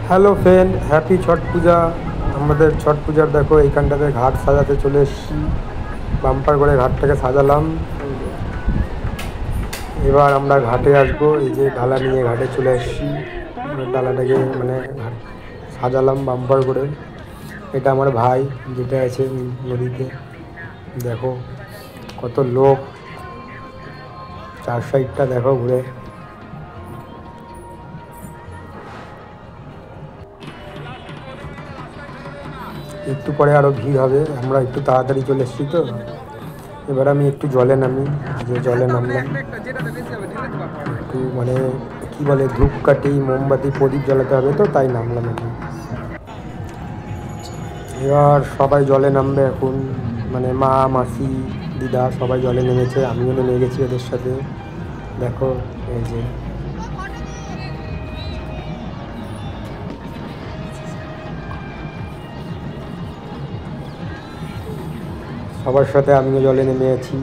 Hello friend, happy ছট পূজা। আমাদের ছট পূজার দেখো এইখানটাতে ঘাট সাজাতে চলে এসেছি। বাম্পার করে ঘাটটাকে সাজালাম। এবার আমরা ঘাটে আসবো। এই যে ডালা নিয়ে ঘাটে চলে এসেছি। ডালাটাকে মানে ঘাট সাজালাম বাম্পার করে। এটা আমার ভাই যেটা আছে নদীতে। দেখো কত লোক, চার সাইডটা দেখো ঘুরে। একটু পরে আরও ভিড় হবে, আমরা একটু তাড়াতাড়ি চলে এসেছি তো। এবার আমি একটু জলে নামি, যে জলে নামলাম একটু মানে কি বলে ধূপকাঠি মোমবাতি প্রদীপ জ্বালাতে হবে তো, তাই নামলাম এখন। এবার সবাই জলে নামবে এখন, মানে মা মাসি দিদা সবাই জলে নেমেছে, আমিও নেমে গেছি ওদের সাথে। দেখো এই যে সবার সাথে আমিও জলে নেমে আছি।